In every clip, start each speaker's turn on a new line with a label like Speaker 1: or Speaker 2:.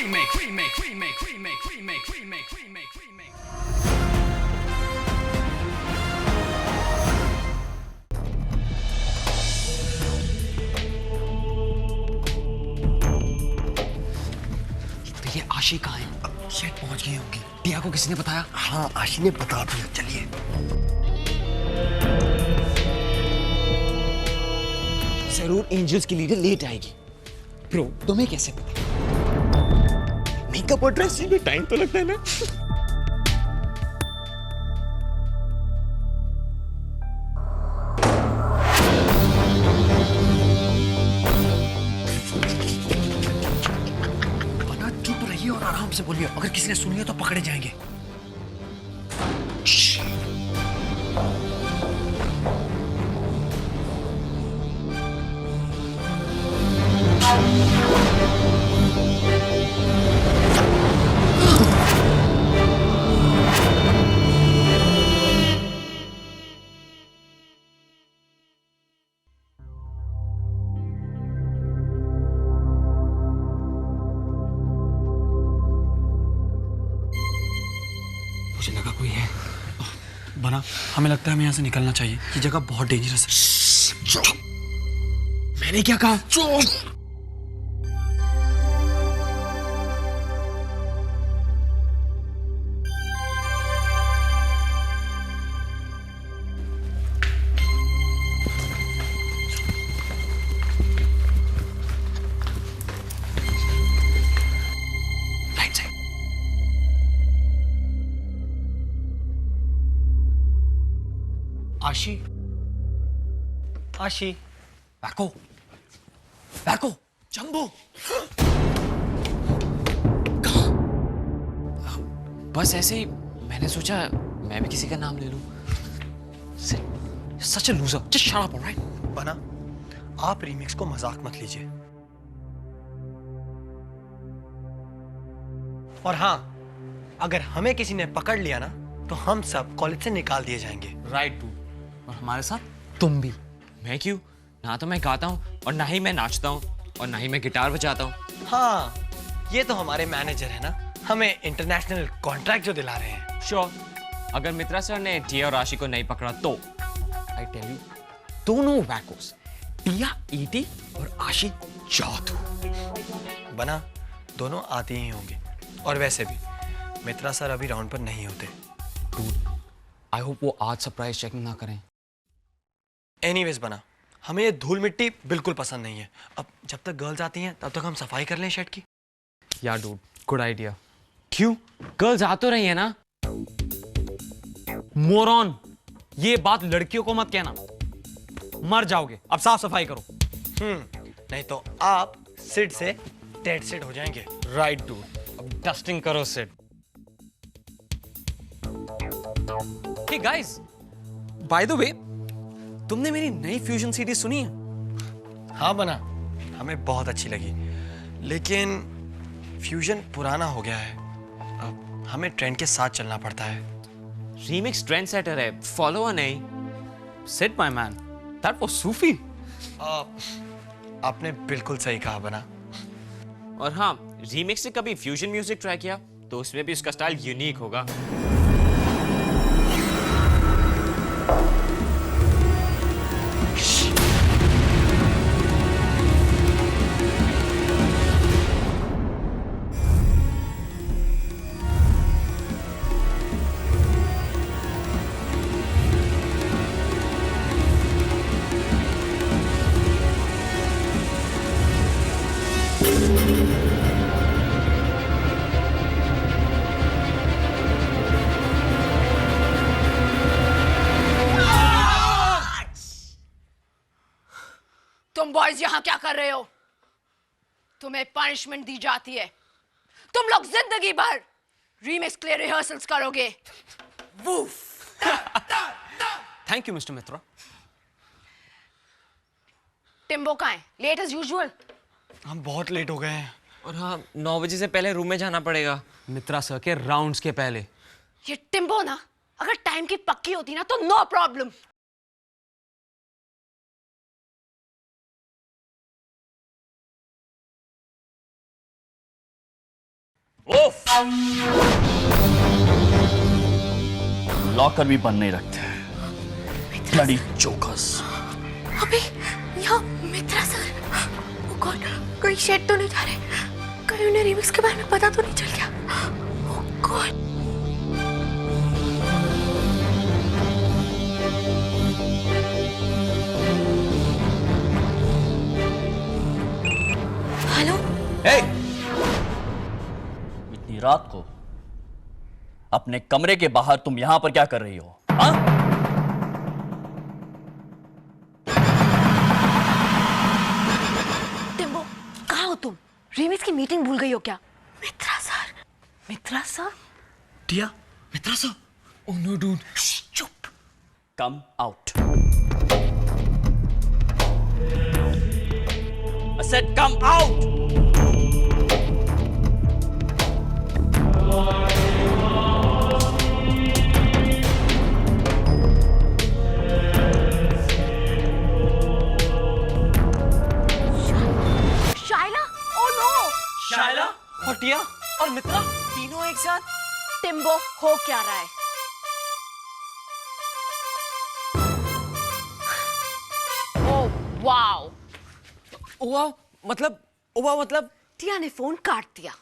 Speaker 1: तो ये आशी कहाँ है? शायद पहुंच गई होगी। टिया को किसी ने बताया?
Speaker 2: हाँ, आशी ने बता दिया। चलिए।
Speaker 1: जरूर एंजल्स की लीडर लेट आएगी। ब्रो, तुम्हें कैसे पता?
Speaker 2: मेकअप और ड्रेसिंग में टाइम तो लगता है ना।
Speaker 1: बना चुप रहिए और आराम से बोलिए। अगर किसी ने सुन लिया तो पकड़े जाएंगे। मुझे लगा कोई है। बना, हमें लगता है हमें यहाँ से निकलना चाहिए। ये जगह बहुत डेंजरस है। मैंने क्या कहा? चुप। Right side. आशी, आशी, बैको, बैको, जंबो। कहाँ? बस ऐसे ही मैंने सोचा मैं भी किसी का नाम ले लूं। Such a loser, just shut up, alright?
Speaker 2: बना, आप रीमिक्स को मजाक मत लीजिए। और हाँ, अगर हमें किसी ने पकड़ लिया ना, तो हम सब कॉलेज से निकाल दिए जाएंगे।
Speaker 1: Right to. और हमारे साथ तुम भी।
Speaker 3: मैं क्यों? ना तो मैं गाता हूँ और ना ही मैं नाचता हूँ और ना ही मैं गिटार बजाता हूँ।
Speaker 2: हाँ, ये तो हमारे मैनेजर है ना, हमें इंटरनेशनल कॉन्ट्रैक्ट जो दिला रहे हैं।
Speaker 3: श्योर, अगर मित्रा सर ने टिया और आशी को नहीं पकड़ा तो आई टेल यू, दोनों वैकोस, टिया ईटी और आशी जादू।
Speaker 2: बना, दोनों आते ही होंगे। और वैसे भी मित्रा सर अभी राउंड पर नहीं होते।
Speaker 1: आई होप वो आज सरप्राइज चेकिंग ना करें।
Speaker 2: एनीवेज बना, हमें ये धूल मिट्टी बिल्कुल पसंद नहीं है। अब जब तक गर्ल्स आती हैं तब तक हम सफाई कर लें शेड की।
Speaker 3: या डूड, गुड आइडिया। क्यों? गर्ल्स आ तो रही है ना।
Speaker 1: मोरॉन, ये बात लड़कियों को मत कहना, मर जाओगे। अब साफ सफाई करो।
Speaker 2: नहीं तो आप सिड से डेड सिड हो जाएंगे।
Speaker 3: राइट डूड, अब डस्टिंग करो Sid.
Speaker 1: Hey guys, by the way, तुमने मेरी नई फ्यूजन सीडी सुनी है?
Speaker 2: हाँ बना, हमें बहुत अच्छी लगी, लेकिन फ्यूजन पुराना हो गया है। अब हमें ट्रेंड के साथ चलना पड़ता है।
Speaker 3: रीमिक्स ट्रेंड सेटर है, फॉलोअर नहीं।
Speaker 1: Said my man, that was सूफी।
Speaker 2: आपने बिल्कुल सही कहा बना।
Speaker 3: और हाँ, रीमिक्स से कभी फ्यूजन म्यूजिक ट्राई किया तो उसमें भी उसका स्टाइल यूनिक होगा।
Speaker 4: तुम बॉयज यहाँ क्या कर रहे हो? तुम्हें पनिशमेंट दी जाती है। तुम लोग जिंदगी भर रीमिक्स के लिए रिहर्सल्स करोगे। Woof.
Speaker 1: Thank you mister Mitra.
Speaker 4: Timbo कहाँ है? Late as usual.
Speaker 2: हम बहुत लेट हो गए हैं।
Speaker 3: और हाँ, 9 बजे से पहले रूम में जाना पड़ेगा।
Speaker 1: मित्रा सर के राउंड्स के पहले।
Speaker 4: ये टिम्बो ना, अगर टाइम की पक्की होती ना तो नो प्रॉब्लम।
Speaker 5: उफ! लॉकर भी बंद नहीं रखते। Bloody chokers.
Speaker 4: अबे यहाँ मित्रा सर, वो कौन, कोई शेड तो नहीं जा रहे, कहीं उन्हें रिमिक्स के बारे में पता तो नहीं चल गया? वो कौन? हेलो।
Speaker 5: हे! इतनी रात को अपने कमरे के बाहर तुम यहां पर क्या कर रही हो? हाँ?
Speaker 4: तुम रीमिक्स की मीटिंग भूल गई हो क्या? Mitra sir, Mitra sir,
Speaker 1: Tia, Mitra sir. Oh no dude.
Speaker 4: चुप।
Speaker 5: Come out. I said come out.
Speaker 2: Shayla और टिया और मित्रा तीनों एक साथ।
Speaker 4: टिम्बो, हो क्या रहा है? Oh wow.
Speaker 2: वाह मतलब
Speaker 4: टिया ने फोन काट दिया।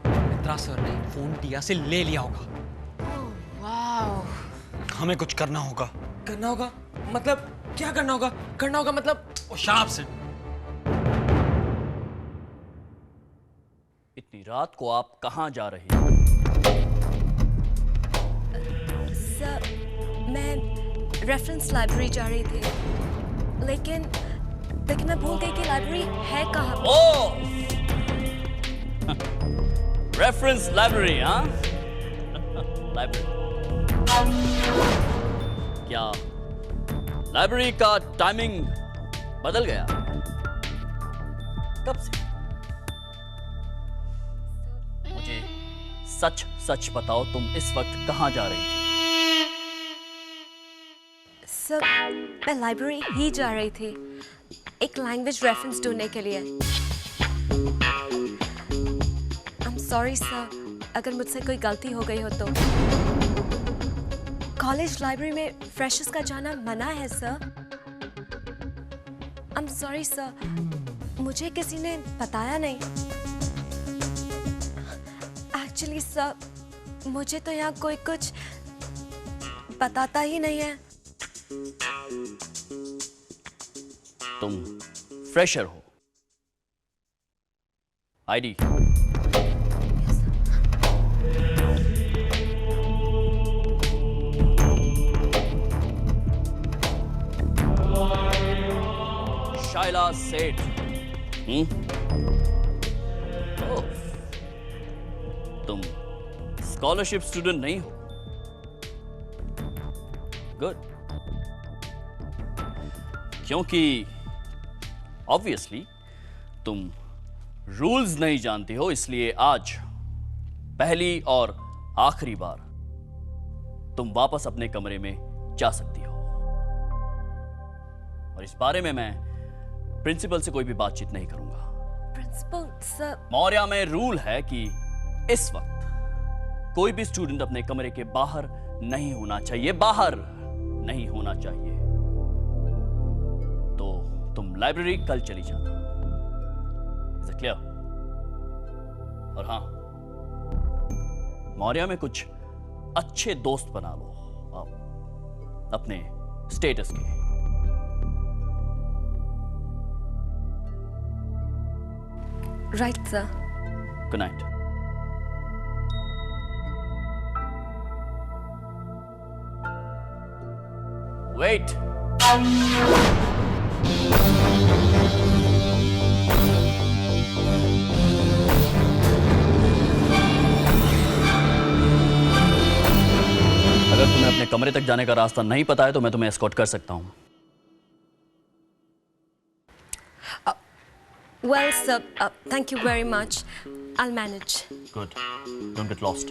Speaker 1: मित्रा सर ने फोन टिया से ले लिया होगा।
Speaker 4: वाओ।
Speaker 2: हमें कुछ करना होगा।
Speaker 1: करना होगा मतलब क्या करना होगा? करना होगा मतलब ओ शार्प से।
Speaker 5: इतनी रात को आप कहां जा रही हो?
Speaker 6: सर, मैं रेफरेंस लाइब्रेरी जा रही थी, लेकिन मैं भूल गई कि लाइब्रेरी है कहाँ पे।
Speaker 5: ओह! रेफरेंस लाइब्रेरी, हाँ? लाइब्रेरी। क्या लाइब्रेरी का टाइमिंग बदल गया? कब से? मुझे सच सच बताओ, तुम इस वक्त कहां जा रही थी?
Speaker 6: सर, मैं लाइब्रेरी ही जा रही थी, एक लैंग्वेज रेफरेंस ढूंढने के लिए। आई एम सॉरी सर, अगर मुझसे कोई गलती हो गई हो तो। कॉलेज लाइब्रेरी में फ्रेशर्स का जाना मना है sir. I am sorry sir, मुझे किसी ने बताया नहीं। एक्चुअली सर, मुझे तो यहाँ कोई कुछ बताता ही नहीं है।
Speaker 5: तुम फ्रेशर हो। आईडी? शाइला सेठ। ओह, तुम स्कॉलरशिप स्टूडेंट नहीं हो? गुड। क्योंकि ऑब्वियसली तुम रूल्स नहीं जानती हो, इसलिए आज पहली और आखिरी बार तुम वापस अपने कमरे में जा सकती हो। और इस बारे में मैं प्रिंसिपल से कोई भी बातचीत नहीं करूंगा।
Speaker 6: Principal sir.
Speaker 5: मौर्या में रूल है कि इस वक्त कोई भी स्टूडेंट अपने कमरे के बाहर नहीं होना चाहिए, बाहर नहीं होना चाहिए। तो तुम लाइब्रेरी कल चली जाना। Is it clear? और हाँ, मौर्या में कुछ अच्छे दोस्त बना लो अपने स्टेटस के।
Speaker 6: Right sir.
Speaker 5: Good night. Wait. अगर तुम्हें अपने कमरे तक जाने का रास्ता नहीं पता है तो मैं तुम्हें एस्कॉर्ट कर सकता हूं।
Speaker 6: Well, sir, thank you very much. I'll manage.
Speaker 5: Good. Don't get lost.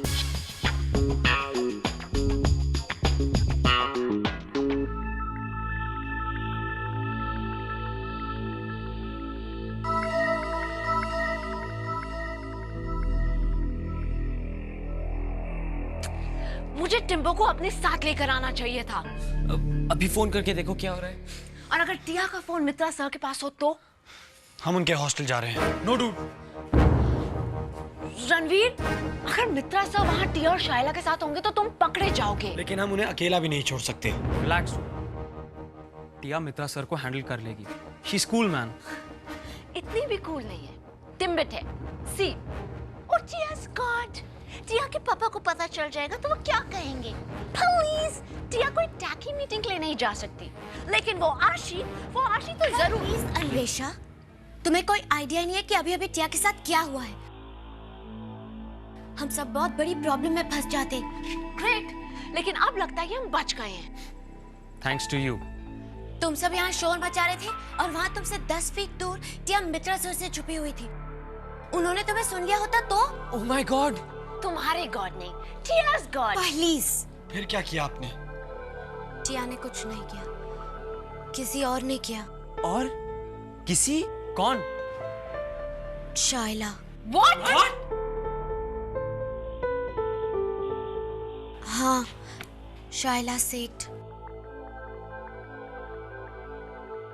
Speaker 4: मुझे टिम्बो को अपने साथ लेकर आना चाहिए था।
Speaker 2: अभी फोन करके देखो क्या हो रहा है।
Speaker 4: और अगर टिया का फोन मित्रा सर के पास हो तो?
Speaker 2: हम उनके हॉस्टल जा रहे हैं।
Speaker 1: No dude.
Speaker 4: रणवीर, अगर मित्रा सर वहाँ टिया और शाइला के साथ होंगे तो तुम पकड़े जाओगे।
Speaker 2: लेकिन हम उन्हें अकेला भी नहीं छोड़ सकते।
Speaker 1: रिलैक्स। टिया मित्रा सर को हैंडल कर लेगी। She is cool man.
Speaker 4: इतनी भी कूल नहीं है, टिम्बिट है। सी, और टिया's God, टिया के पापा को पता चल जाएगा तो वो क्या कहेंगे? प्लीज, टिया कोई टैकी मीटिंग के लिए नहीं जा सकती, लेकिन वो आशी तो जरूर।
Speaker 6: प्लीज अन्वेषा, तुम्हें कोई आइडिया नहीं है कि अभी अभी टिया के साथ क्या हुआ है? हम सब बहुत बड़ी प्रॉब्लम में फंस जाते।
Speaker 4: ग्रेट, लेकिन अब लगता है कि हम बच गए हैं।
Speaker 1: Thanks to you.
Speaker 6: तुम सब यहाँ शोर मचा रहे थे और वहाँ तुमसे 10 फीट दूर टिया मित्रा सर से छुपी हुई थी। उन्होंने तुम्हें सुन लिया होता तो?
Speaker 2: Oh my God.
Speaker 4: तुम्हारे गॉड नहीं, टिया's God।
Speaker 6: प्लीज।
Speaker 2: फिर क्या किया आपने?
Speaker 6: टिया ने कुछ नहीं किया, किसी और ने किया।
Speaker 2: और किसी? कौन?
Speaker 6: शाइला।
Speaker 4: What?
Speaker 6: हाँ, शाइला सेठ।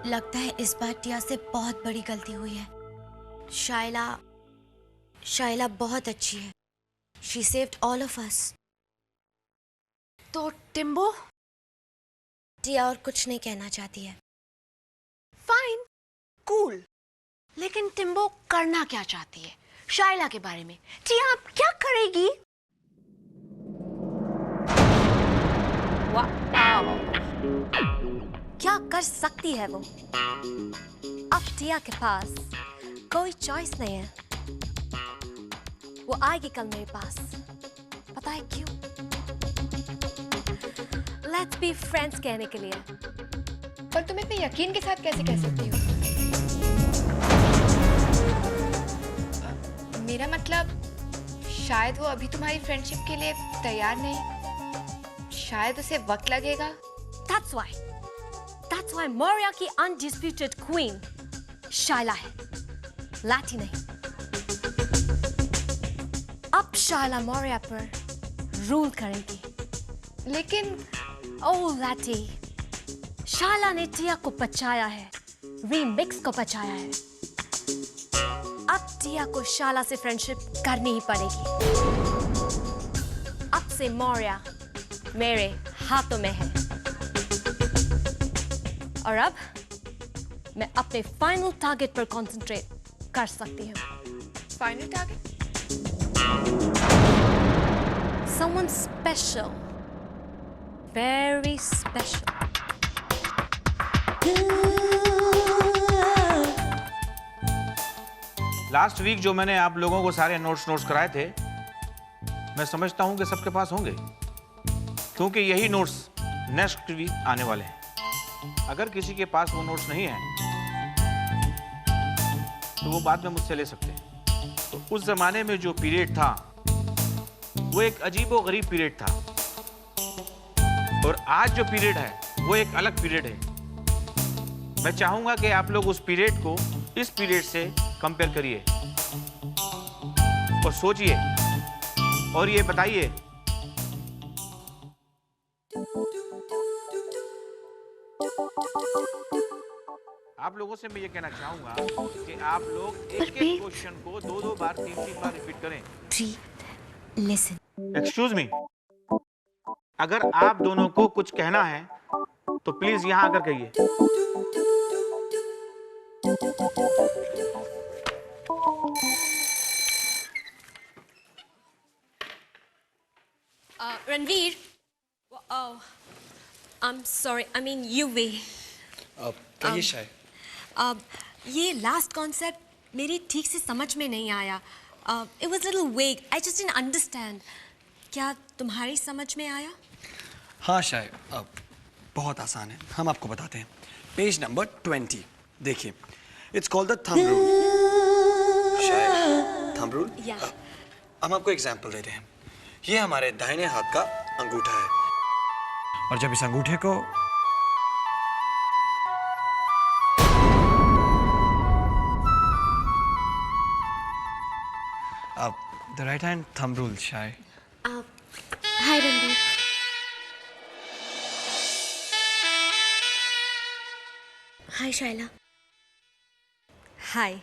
Speaker 6: लगता है इस बार टिया से बहुत बड़ी गलती हुई है। शाइला बहुत अच्छी है। She saved all of us.
Speaker 4: तो टिम्बो?
Speaker 6: टिया और कुछ नहीं कहना चाहती है।
Speaker 4: फाइन, कूल, लेकिन टिम्बो करना क्या चाहती है शाइला के बारे में? टिया अब क्या करेगी?
Speaker 6: क्या कर सकती है वो? अब टिया के पास कोई चॉइस नहीं है। वो आएगी कल मेरे पास, पता है क्यों? लेट्स बी फ्रेंड्स कहने के लिए।
Speaker 7: पर तुम इतने यकीन के साथ कैसे कह सकती हो? मेरा मतलब, शायद वो अभी तुम्हारी फ्रेंडशिप के लिए तैयार नहीं, शायद उसे वक्त लगेगा।
Speaker 6: That's why मोरिया की undisputed queen शाइला है, लैटी नहीं। अब शाइला मोरिया पर रूल करेंगी।
Speaker 7: लेकिन
Speaker 6: ओह लैटी, शाइला ने टिया को बचाया है, रीमिक्स को बचाया है। अब टिया को शाइला से फ्रेंडशिप करनी ही पड़ेगी। अब से मोरिया मेरे हाथों में है। और अब मैं अपने फाइनल टारगेट पर कंसंट्रेट कर सकती हूँ।
Speaker 7: Final target?
Speaker 6: Someone special, very special.
Speaker 8: Last week जो मैंने आप लोगों को सारे नोट्स कराए थे, मैं समझता हूं कि सबके पास होंगे, क्योंकि यही नोट्स नेक्स्ट वीक आने वाले हैं। अगर किसी के पास वो नोट्स नहीं है तो वो बाद में मुझसे ले सकते हैं। तो उस जमाने में जो पीरियड था वो एक अजीबो-गरीब पीरियड था, और आज जो पीरियड है वो एक अलग पीरियड है। मैं चाहूंगा कि आप लोग उस पीरियड को इस पीरियड से कंपेयर करिए और सोचिए और ये बताइए आप लोगों से मैं ये कहना चाहूंगा कि आप लोग एक एक क्वेश्चन को 2-2 बार 3-3 बार रिपीट करें।
Speaker 6: Listen.
Speaker 8: एक्सक्यूज मी, अगर आप दोनों को कुछ कहना है तो प्लीज यहां आकर कहिए।
Speaker 6: Ranveer. Oh, I'm sorry. I mean UV.
Speaker 2: कहिए शायद।
Speaker 6: ये लास्ट कॉन्सेप्ट मेरी ठीक से समझ में नहीं आया। It was a little vague. I just didn't understand. क्या तुम्हारी समझ में आया?
Speaker 2: हाँ शायद, बहुत आसान है, हम आपको बताते हैं। पेज नंबर 20 देखिए, it's called the thumb rule. शायद थंब रूल?
Speaker 6: Yeah.
Speaker 2: हम आपको एग्जांपल देते हैं। ये हमारे दाहिने हाथ का अंगूठा है, और जब इस अंगूठे को the right hand thumb rule शायद।
Speaker 6: हाय रणवीर। हाय शायला। हाय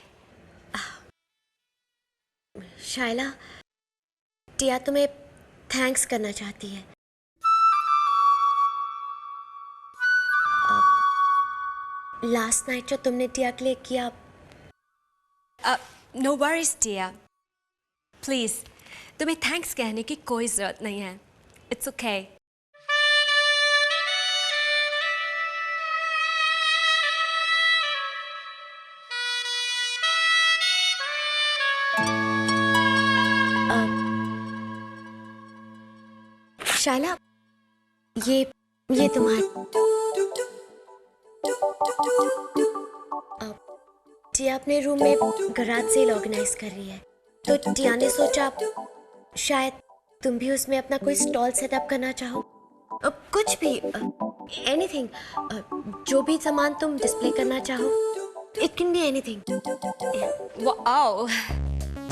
Speaker 6: शायला, टिया तुम्हें थैंक्स करना चाहती है। लास्ट नाइट जो तुमने टिया के लिए किया। नो वरीज टिया, प्लीज तुम्हें थैंक्स कहने की कोई जरूरत नहीं है। It's okay. शायला, ये तुम्हारा। टिया अपने रूम में गराज सेल ऑर्गेनाइज कर रही है, तो टिया ने सोचा शायद तुम भी उसमें अपना कोई स्टॉल सेटअप करना चाहो। कुछ भी, एनीथिंग, जो भी सामान तुम डिस्प्ले करना चाहो। It can be anything. Wow,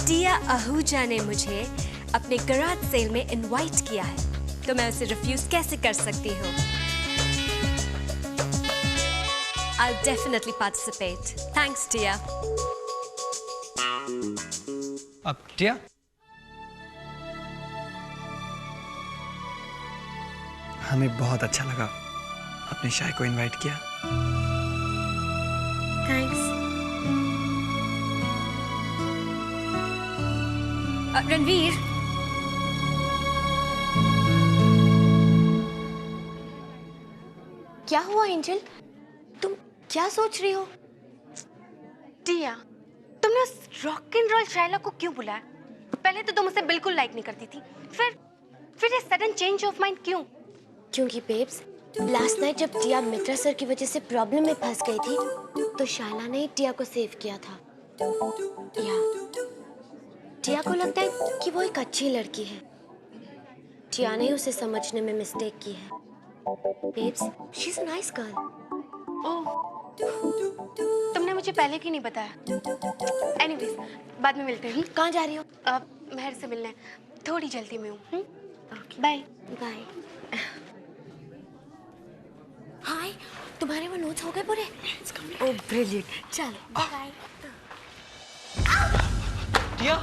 Speaker 6: Tia Ahuja ने मुझे अपने गराज सेल में इनवाइट किया है, तो मैं उसे रिफ्यूज कैसे कर सकती हूँ? I'll definitely participate. Thanks, Tia.
Speaker 2: अब टिया, हमें बहुत अच्छा लगा अपने शाय को इनवाइट किया।
Speaker 6: Thanks. रणवीर, क्या हुआ एंजल? तुम क्या सोच रही हो?
Speaker 9: टिया, तुमने उस रॉक एंड रोल शायला को क्यों बुलाया? पहले तो तुम उसे बिल्कुल लाइक नहीं करती थी, फिर ये सडन चेंज ऑफ माइंड क्यों?
Speaker 6: क्योंकि बेब्स, लास्ट नाइट जब टिया मित्रा सर की वजह से प्रॉब्लम में फंस गई थी, तो शायला ने टिया को सेव किया था। या टिया को लगता है कि वो एक अच्छी लड़की है। टिया ने उसे समझने में मिस्टेक की है। Babes, she is a nice girl.
Speaker 9: Oh, तुमने मुझे पहले क्यों नहीं बताया? एनीवेज, बाद में मिलते हैं।
Speaker 6: कहाँ जा रही हो?
Speaker 9: महर से मिलने थोड़ी जल्दी में हूँ। Bye
Speaker 6: bye. हाय, तुम्हारे वो नोट्स हो गए पूरे? ओह ब्रिलियंट। चलो बाय।
Speaker 2: टिया,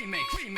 Speaker 2: remake.